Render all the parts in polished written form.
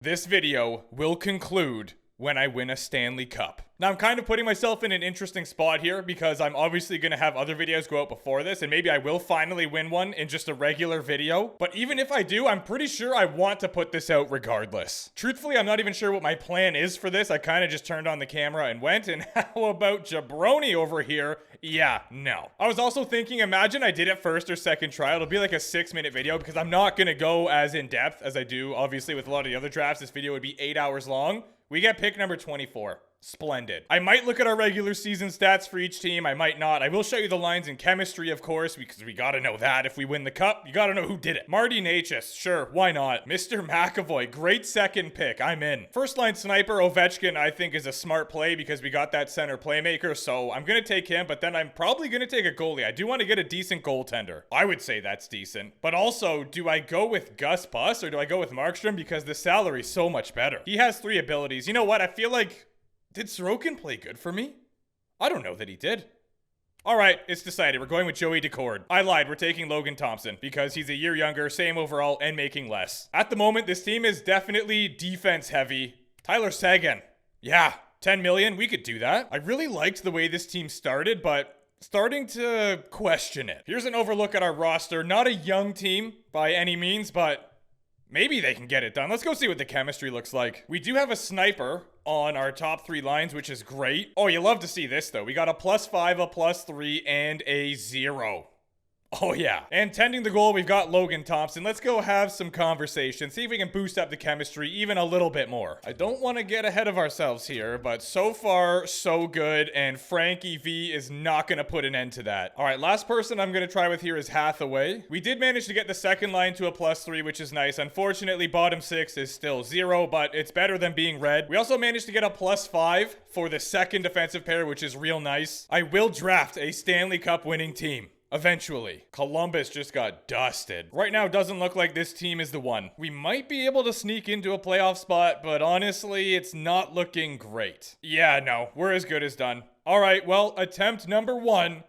This video will conclude when I win a Stanley Cup. Now, I'm kind of putting myself in an interesting spot here because I'm obviously going to have other videos go out before this, and maybe I will finally win one in just a regular video. But even if I do, I'm pretty sure I want to put this out regardless. Truthfully, I'm not even sure what my plan is for this. I kind of just turned on the camera and went, and how about Jabroni over here? Yeah, no. I was also thinking, imagine I did it first or second try. It'll be like a 6-minute video because I'm not going to go as in depth as I do, obviously, with a lot of the other drafts. This video would be 8 hours long. We get pick number 24. Splendid. I might look at our regular season stats for each team. I might not. I will show you the lines in chemistry, of course, because we gotta know that. If we win the cup, you gotta know who did it. Marty Necas, sure, why not? Mr. McAvoy, great second pick. I'm in. First line sniper, Ovechkin, I think is a smart play because we got that center playmaker, so I'm gonna take him, but then I'm probably gonna take a goalie. I do want to get a decent goaltender. I would say that's decent. But also, do I go with Gus Bus or do I go with Markstrom because the salary's so much better? He has 3 abilities. You know what? I feel like... Did Sorokin play good for me? I don't know that he did. All right, it's decided. We're going with Joey Decord. I lied. We're taking Logan Thompson because he's a year younger, same overall, and making less. At the moment, this team is definitely defense heavy. Tyler Seguin. Yeah, 10 million. We could do that. I really liked the way this team started, but starting to question it. Here's an overlook at our roster. Not a young team by any means, but maybe they can get it done. Let's go see what the chemistry looks like. We do have a sniper on our top 3 lines, which is great. Oh, you love to see this, though. We got a +5, a +3, and a 0. Oh, yeah. And tending the goal, we've got Logan Thompson. Let's go have some conversation. See if we can boost up the chemistry even a little bit more. I don't want to get ahead of ourselves here, but so far, so good. And Frankie V is not going to put an end to that. All right, last person I'm going to try with here is Hathaway. We did manage to get the second line to a +3, which is nice. Unfortunately, bottom 6 is still 0, but it's better than being red. We also managed to get a +5 for the second defensive pair, which is real nice. I will draft a Stanley Cup winning team. Eventually. Columbus just got dusted. Right now, it doesn't look like this team is the one. We might be able to sneak into a playoff spot, but honestly, it's not looking great. Yeah, no, we're as good as done. All right, well, attempt number 1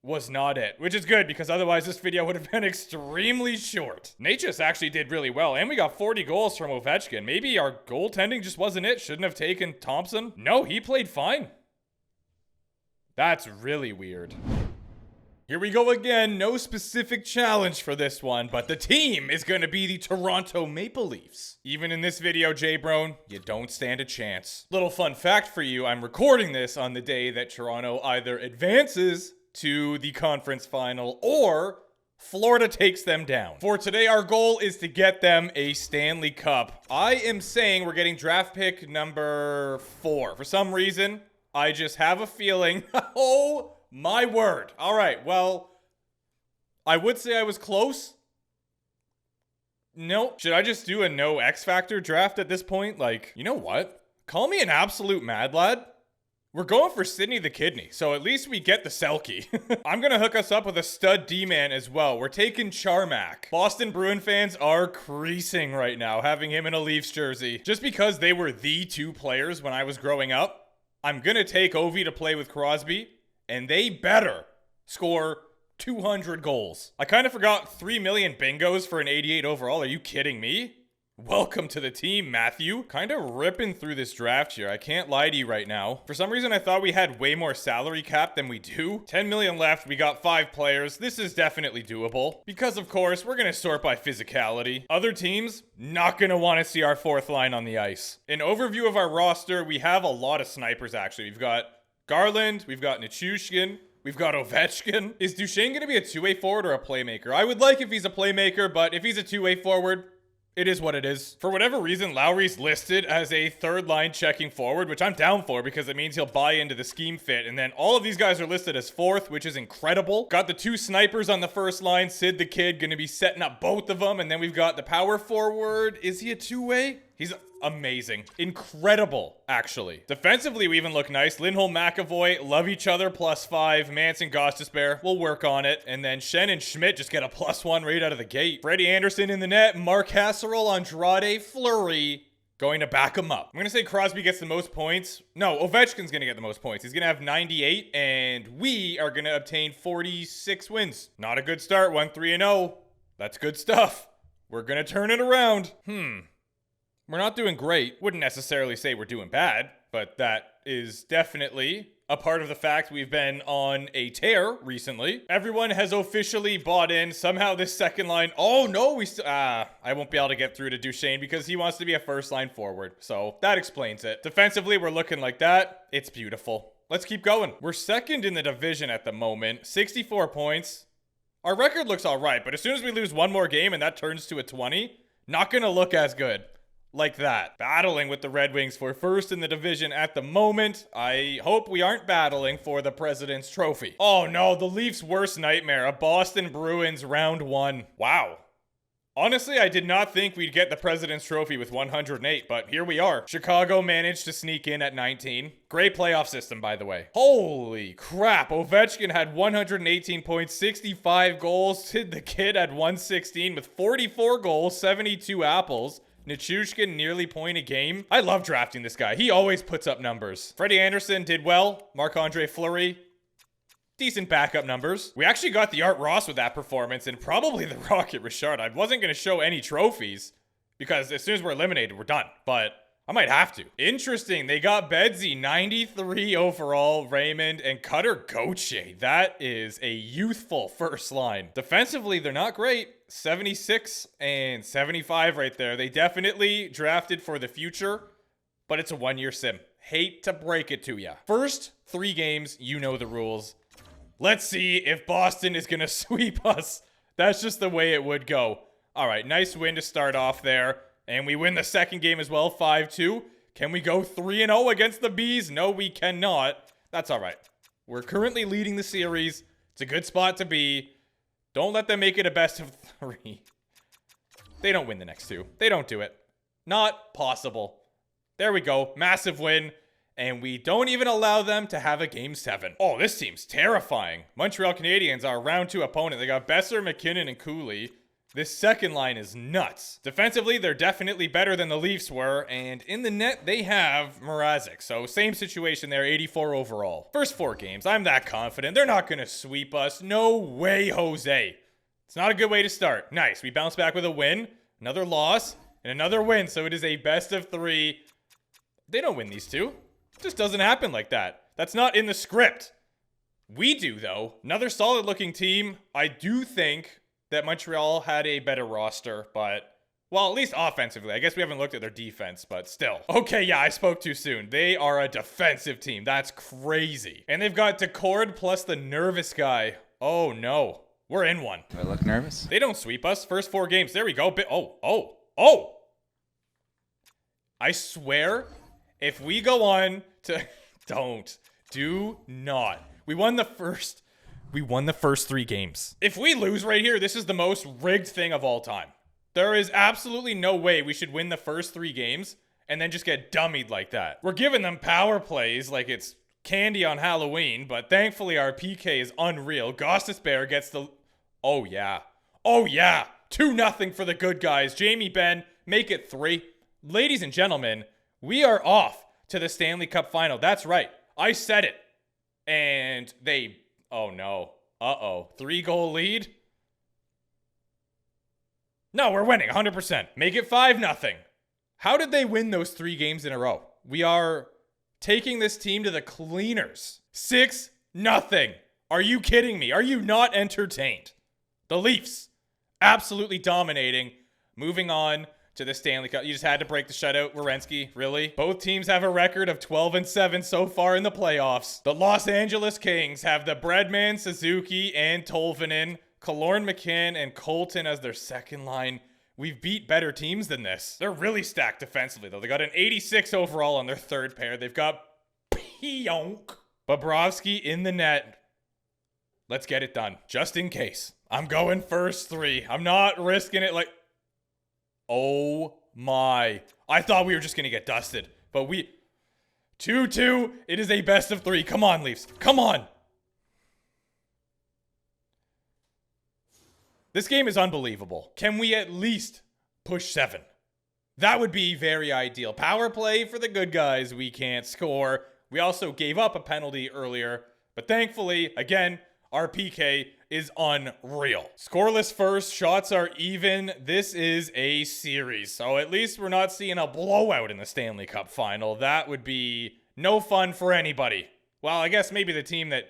was not it, which is good because otherwise this video would have been extremely short. Necas actually did really well, and we got 40 goals from Ovechkin. Maybe our goaltending just wasn't it. Shouldn't have taken Thompson. No, he played fine. That's really weird. Here we go again. No specific challenge for this one, but the team is going to be the Toronto Maple Leafs. Even in this video, J-Brone, you don't stand a chance. Little fun fact for you, I'm recording this on the day that Toronto either advances to the conference final or Florida takes them down. For today, our goal is to get them a Stanley Cup. I am saying we're getting draft pick number 4. For some reason, I just have a feeling, oh my word. All right, well, I would say I was close. No. Should I just do a no X Factor draft at this point? Like, you know what? Call me an absolute mad lad. We're going for Sidney the Kidney, so at least we get the Selkie. I'm going to hook us up with a stud D-man as well. We're taking Charmak. Boston Bruin fans are creasing right now, having him in a Leafs jersey. Just because they were the 2 players when I was growing up, I'm going to take Ovi to play with Crosby. And they better score 200 goals. I kind of forgot 3 million bingos for an 88 overall. Are you kidding me? Welcome to the team, Matthew. Kind of ripping through this draft here. I can't lie to you right now. For some reason, I thought we had way more salary cap than we do. 10 million left. We got 5 players. This is definitely doable. Because, of course, we're going to sort by physicality. Other teams, not going to want to see our 4th line on the ice. An overview of our roster, we have a lot of snipers, actually. We've got Garland, we've got Nichushkin, we've got Ovechkin. Is Duchesne going to be a 2-way forward or a playmaker? I would like if he's a playmaker, but if he's a 2-way forward, it is what it is. For whatever reason, Lowry's listed as a 3rd line checking forward, which I'm down for because it means he'll buy into the scheme fit. And then all of these guys are listed as 4th, which is incredible. Got the 2 snipers on the first line. Sid the Kid going to be setting up both of them. And then we've got the power forward. Is he a 2-way? He's amazing. Incredible, actually. Defensively, we even look nice. Lindholm, McAvoy, love each other, +5. Manson, Gostisbehere, we'll work on it. And then Shen and Schmidt just get a +1 right out of the gate. Freddie Anderson in the net. Mark Hasserl, Andrade, Fleury, going to back him up. I'm going to say Crosby gets the most points. No, Ovechkin's going to get the most points. He's going to have 98, and we are going to obtain 46 wins. Not a good start, 1-3-0. That's good stuff. We're going to turn it around. We're not doing great. Wouldn't necessarily say we're doing bad, but that is definitely a part of the fact we've been on a tear recently. Everyone has officially bought in. Somehow this second line, oh no, I won't be able to get through to Duchesne because he wants to be a first line forward. So that explains it. Defensively, we're looking like that. It's beautiful. Let's keep going. We're second in the division at the moment, 64 points. Our record looks all right, but as soon as we lose one more game and that turns to a 20, not gonna look as good. Like that. Battling with the Red Wings for first in the division at the moment. I hope we aren't battling for the President's Trophy. Oh no, the Leafs' worst nightmare. A Boston Bruins round 1. Wow. Honestly, I did not think we'd get the President's Trophy with 108, but here we are. Chicago managed to sneak in at 19. Great playoff system, by the way. Holy crap. Ovechkin had 118 points, 65 goals. The kid had 116 with 44 goals, 72 apples. Nichushkin nearly point a game. I love drafting this guy. He always puts up numbers. Freddie Anderson did well. Marc-Andre Fleury, decent backup numbers. We actually got the Art Ross with that performance and probably the Rocket Richard. I wasn't going to show any trophies because as soon as we're eliminated, we're done. But I might have to. Interesting. They got Bedsy, 93 overall, Raymond, and Cutter Gauthier. That is a youthful first line. Defensively, they're not great. 76 and 75 right there. They definitely drafted for the future, but it's a one-year sim. Hate to break it to you. First 3 games, you know the rules. Let's see if Boston is going to sweep us. That's just the way it would go. All right, nice win to start off there. And we win the second game as well, 5-2. Can we go 3-0 against the Bees? No, we cannot. That's all right. We're currently leading the series. It's a good spot to be. Don't let them make it a best of 3. They don't win the next 2. They don't do it. Not possible. There we go. Massive win. And we don't even allow them to have a game 7. Oh, this seems terrifying. Montreal Canadiens, our round 2 opponent. They got Besser, McKinnon, and Cooley. This second line is nuts. Defensively, they're definitely better than the Leafs were. And in the net, they have Mrazek. So same situation there, 84 overall. First 4 games, I'm that confident. They're not going to sweep us. No way, Jose. It's not a good way to start. Nice. We bounce back with a win, another loss, and another win. So it is a best of 3. They don't win these 2. It just doesn't happen like that. That's not in the script. We do, though. Another solid looking team. I do think that Montreal had a better roster, but, well, at least offensively. I guess we haven't looked at their defense, but still. Okay, yeah, I spoke too soon. They are a defensive team. That's crazy. And they've got Decord plus the nervous guy. Oh, no. We're in one. Do I look nervous? They don't sweep us. First 4 games. There we go. Oh. I swear, if we go on to... Do not. We won the first 3 games. If we lose right here, this is the most rigged thing of all time. There is absolutely no way we should win the first 3 games and then just get dummied like that. We're giving them power plays like it's candy on Halloween, but thankfully our PK is unreal. Gostisbehere gets the... Oh, yeah. 2-0 for the good guys. Jamie Benn, make it 3. Ladies and gentlemen, we are off to the Stanley Cup final. That's right. I said it. And they... Oh, no. 3-goal lead? No, we're winning 100%. Make it 5-0. How did they win those 3 games in a row? We are taking this team to the cleaners. 6-0. Are you kidding me? Are you not entertained? The Leafs, absolutely dominating. Moving on to the Stanley Cup. You just had to break the shutout, Werenski. Really? Both teams have a record of 12-7 so far in the playoffs. The Los Angeles Kings have the Breadman, Suzuki, and Tolvanen, Killorn, McCann, and Colton as their second line. We've beat better teams than this. They're really stacked defensively, though. They got an 86 overall on their third pair. They've got Pionk. Bobrovsky in the net. Let's get it done. Just in case. I'm going first 3. I'm not risking it like... Oh my. I thought we were just going to get dusted. But we... 2-2. It is a best of 3. Come on, Leafs. Come on. This game is unbelievable. Can we at least push 7? That would be very ideal. Power play for the good guys. We can't score. We also gave up a penalty earlier. But thankfully, again, our PK is unreal. Scoreless first, shots are even. This is a series, so at least we're not seeing a blowout in the Stanley Cup final. That would be no fun for anybody. Well, I guess maybe the team that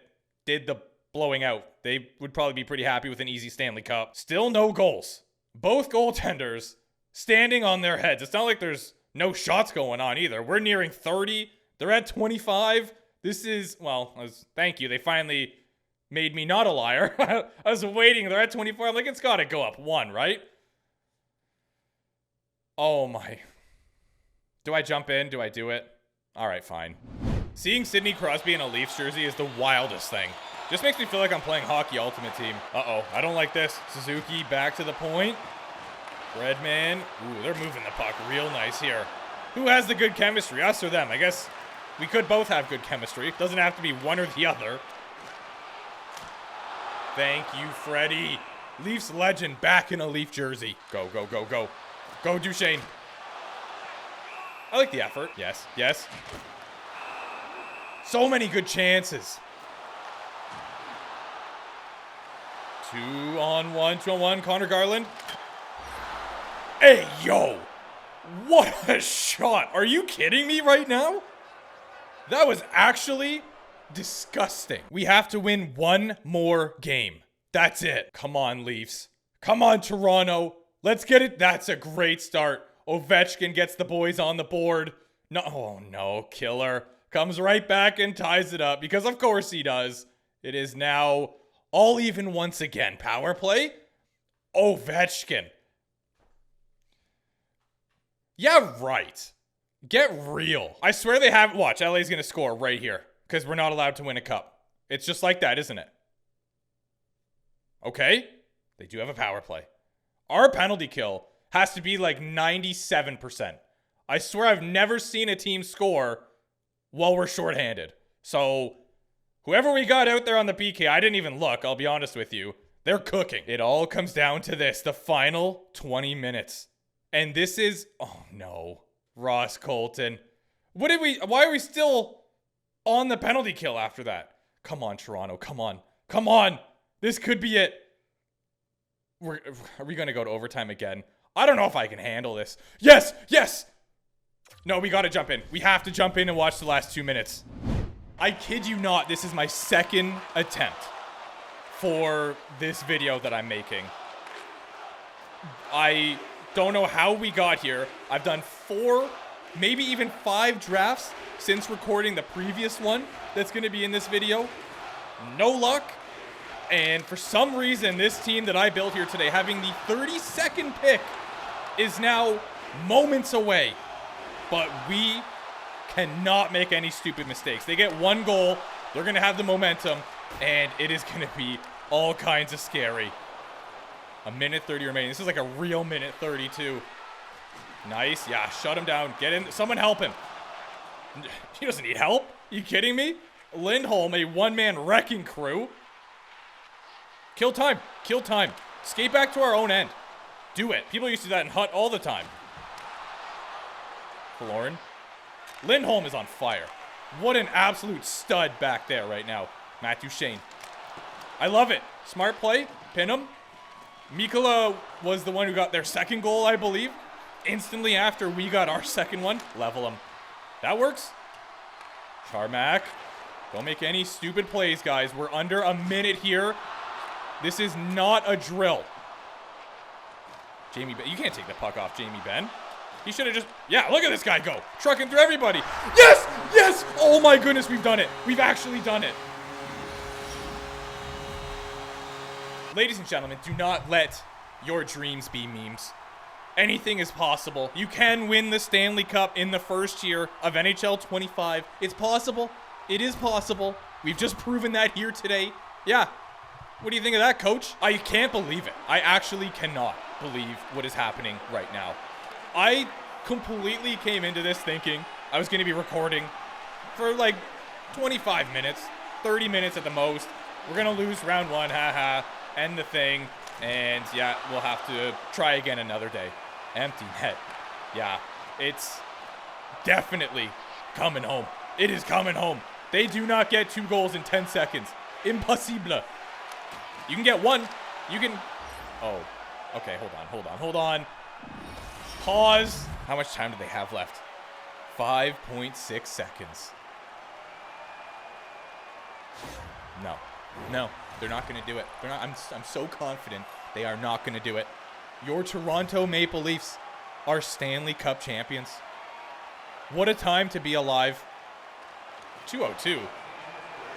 did the blowing out, they would probably be pretty happy with an easy Stanley Cup. Still no goals. Both goaltenders standing on their heads. It's not like there's no shots going on either. We're nearing 30. They're at 25. This is, well, thank you. They finally made me not a liar. I was waiting. They're at 24. I'm like, it's got to go up 1, right? Oh my. Do I jump in? Do I do it? All right, fine. Seeing Sidney Crosby in a Leafs jersey is the wildest thing. Just makes me feel like I'm playing Hockey Ultimate Team. Uh-oh, I don't like this. Suzuki back to the point. Redman. Ooh, they're moving the puck real nice here. Who has the good chemistry, us or them? I guess we could both have good chemistry. It doesn't have to be one or the other. Thank you, Freddie. Leafs legend back in a Leaf jersey. Go, go, go, go. Go, Duchesne. I like the effort. Yes, yes. So many good chances. 2-on-1. Connor Garland. Hey, yo. What a shot. Are you kidding me right now? That was actually disgusting. We have to win one more game. That's it. Come on, Leafs. Come on, Toronto. Let's get it. That's a great start. Ovechkin gets the boys on the board. No, oh no, killer. Comes right back and ties it up because of course he does. It is now all even once again. Power play. Ovechkin. Yeah, right. Get real. I swear they have. Watch, LA's going to score right here because we're not allowed to win a cup. It's just like that, isn't it? Okay. They do have a power play. Our penalty kill has to be like 97%. I swear I've never seen a team score while we're shorthanded. So whoever we got out there on the PK, I didn't even look, I'll be honest with you. They're cooking. It all comes down to this, the final 20 minutes. And this is, oh no, Ross Colton. Why are we still on the penalty kill after that? Come on, Toronto, come on. Come on. This could be it. Are we going to go to overtime again? I don't know if I can handle this. Yes, yes. No, we got to jump in. We have to jump in and watch the last 2 minutes. I kid you not, this is my second attempt for this video that I'm making. I don't know how we got here. I've done 4, maybe even 5 drafts since recording the previous one that's going to be in this video. No luck. And for some reason, this team that I built here today, having the 32nd pick, is now moments away. But we cannot make any stupid mistakes. They get 1 goal, they're going to have the momentum, and it is going to be all kinds of scary. A minute 30 remaining. This is like a real minute 32. Nice. Yeah, shut him down. Get in. Someone help him. He doesn't need help. Are you kidding me? Lindholm, a one-man wrecking crew. Kill time. Kill time. Skate back to our own end. Do it. People used to do that in Hut all the time. Lauren. Lindholm is on fire. What an absolute stud back there right now. Matt Duchesne. I love it. Smart play. Pin him. Mikkola was the one who got their second goal, I believe. Instantly after we got our second one. Level him. That works. Charmak. Don't make any stupid plays, guys. We're under a minute here. This is not a drill. Jamie Benn. You can't take the puck off Jamie Benn. He should have just... Yeah, look at this guy go. Trucking through everybody. Yes! Yes! Oh my goodness, we've done it. We've actually done it. Ladies and gentlemen, do not let your dreams be memes. Anything is possible. You can win the Stanley Cup in the first year of NHL 25. It's possible. It is possible. We've just proven that here today. Yeah. What do you think of that, coach? I can't believe it. I actually cannot believe what is happening right now. I completely came into this thinking I was going to be recording for like 25 minutes, 30 minutes at the most. We're going to lose round 1, haha, end the thing, and yeah, we'll have to try again another day. Empty net. Yeah, it's definitely coming home. It is coming home. They do not get 2 goals in 10 seconds. Impossible. You can get one. You can... Oh, okay, hold on. Pause. How much time do they have left? 5.6 seconds. No, they're not going to do it. They're not. I'm so confident they are not going to do it. Your Toronto Maple Leafs are Stanley Cup champions. What a time to be alive. 2:02. Doesn't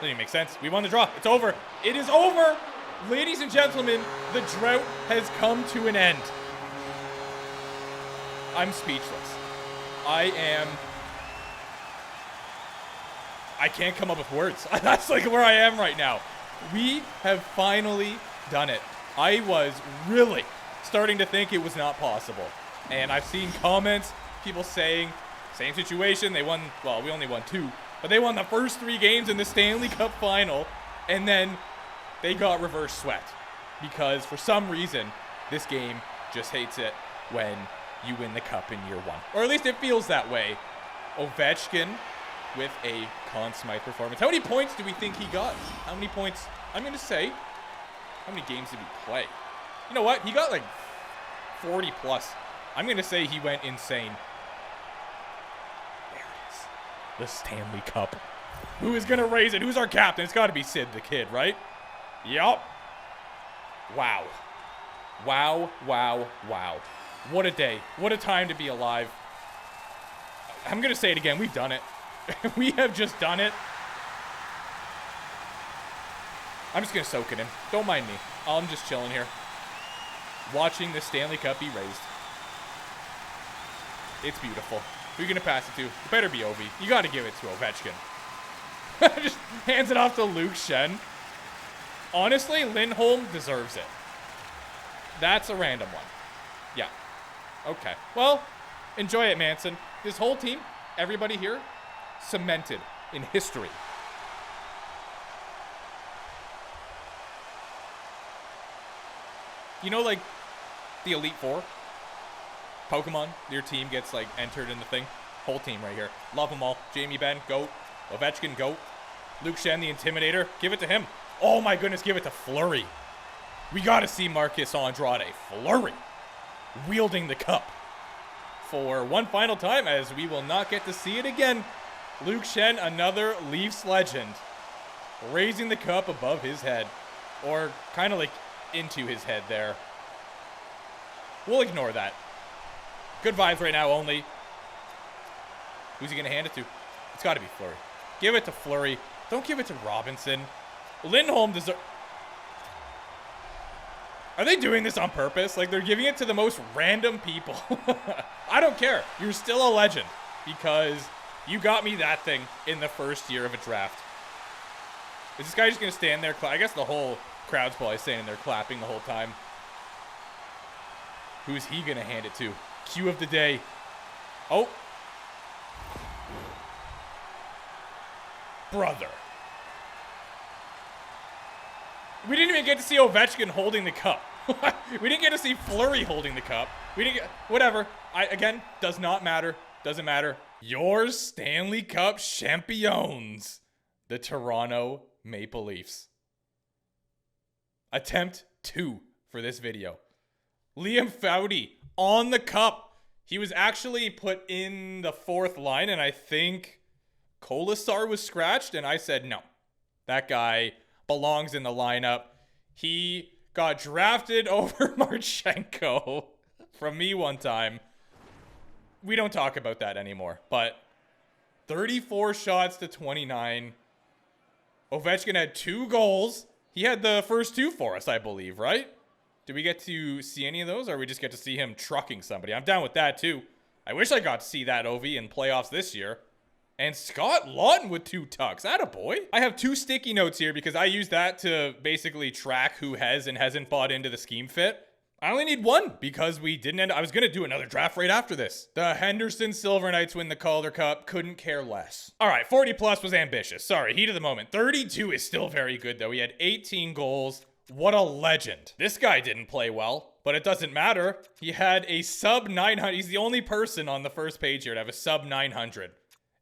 even make sense. We won the draw. It's over. It is over. Ladies and gentlemen, the drought has come to an end. I'm speechless. I can't come up with words. That's like where I am right now. We have finally done it. I was really starting to think it was not possible. And I've seen comments, people saying, same situation, they won, well, we only won 2, but they won the first 3 games in the Stanley Cup final, and then they got reverse swept. Because for some reason, this game just hates it when you win the cup in year 1. Or at least it feels that way. Ovechkin with a Conn Smythe performance. How many points do we think he got? How many points? I'm going to say, how many games did he play? You know what? He got like 40 plus. I'm going to say he went insane. There it is. The Stanley Cup. Who is going to raise it? Who's our captain? It's got to be Sid the Kid, right? Yup. Wow. Wow. What a day. What a time to be alive. I'm going to say it again. We've done it. We have just done it. I'm just going to soak it in. Don't mind me. I'm just chilling here. Watching the Stanley Cup be raised. It's beautiful. Who are you going to pass it to? It better be Ovi. You got to give it to Ovechkin. Just hands it off to Luke Shen. Honestly, Lindholm deserves it. That's a random one. Yeah. Okay. Well, enjoy it, Manson. This whole team, everybody here, cemented in history. You know, like, the Elite Four? Pokemon, your team gets, like, entered in the thing. Whole team right here. Love them all. Jamie Benn, GOAT. Ovechkin, GOAT. Luke Shen, the Intimidator. Give it to him. Oh, my goodness, give it to Fleury. We got to see Marcus Andrade. Fleury. Wielding the cup. For one final time, as we will not get to see it again. Luke Shen, another Leafs legend. Raising the cup above his head. Or kind of like into his head there. We'll ignore that. Good vibes right now only. Who's he going to hand it to? It's got to be Fleury. Give it to Fleury. Don't give it to Robinson. Lindholm deserves... Are they doing this on purpose? Like, they're giving it to the most random people. I don't care. You're still a legend because you got me that thing in the first year of a draft. Is this guy just going to stand there? I guess the whole crowd's probably standing there clapping the whole time. Who's he going to hand it to? Cue of the day. Oh. Brother. We didn't even get to see Ovechkin holding the cup. We didn't get to see Fleury holding the cup. We didn't get... Whatever. Again, does not matter. Doesn't matter. Your Stanley Cup champions. The Toronto Maple Leafs. Attempt 2 for this video. Liam Foudy on the cup. He was actually put in the 4th line, and I think Kolasar was scratched, and I said no. That guy belongs in the lineup. He got drafted over Marchenko from me one time. We don't talk about that anymore, but 34 shots to 29. Ovechkin had 2 goals. He had the first 2 for us, I believe, right? Did we get to see any of those, or we just get to see him trucking somebody? I'm down with that, too. I wish I got to see that, Ovi, in playoffs this year. And Scott Lawton with 2 tucks. Attaboy. I have 2 sticky notes here because I use that to basically track who has and hasn't bought into the scheme fit. I only need 1 because we didn't end. I was going to do another draft right after this. The Henderson Silver Knights win the Calder Cup. Couldn't care less. All right, 40 plus was ambitious. Sorry, heat of the moment. 32 is still very good, though. He had 18 goals. What a legend. This guy didn't play well, but it doesn't matter. He had a sub 900. He's the only person on the first page here to have a sub 900.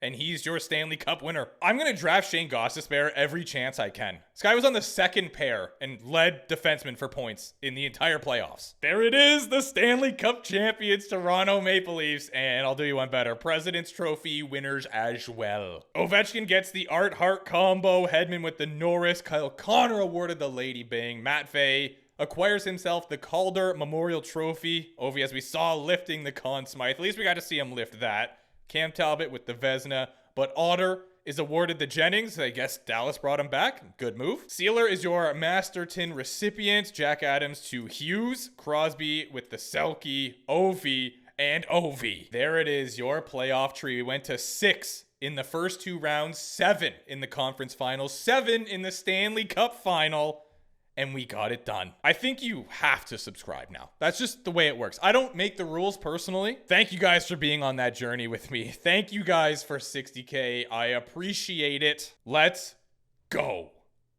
and he's your Stanley Cup winner. I'm going to draft Shane Gostisbehere every chance I can. This guy was on the second pair and led defenseman for points in the entire playoffs. There it is, the Stanley Cup champions, Toronto Maple Leafs, and I'll do you one better, President's Trophy winners as well. Ovechkin gets the Art Hart combo, Hedman with the Norris, Kyle Connor awarded the Lady Byng, Matt Fay acquires himself the Calder Memorial Trophy. Ovi, as we saw, lifting the Conn Smythe. At least we got to see him lift that. Cam Talbot with the Vezina. But Otter is awarded the Jennings. I guess Dallas brought him back. Good move. Sealer is your Masterton recipient. Jack Adams to Hughes. Crosby with the Selke. Ovi and Ovi. There it is, your playoff tree. We went to 6 in the first 2 rounds, 7 in the conference finals, 7 in the Stanley Cup final. And we got it done. I think you have to subscribe now. That's just the way it works. I don't make the rules personally. Thank you guys for being on that journey with me. Thank you guys for 60K. I appreciate it. Let's go.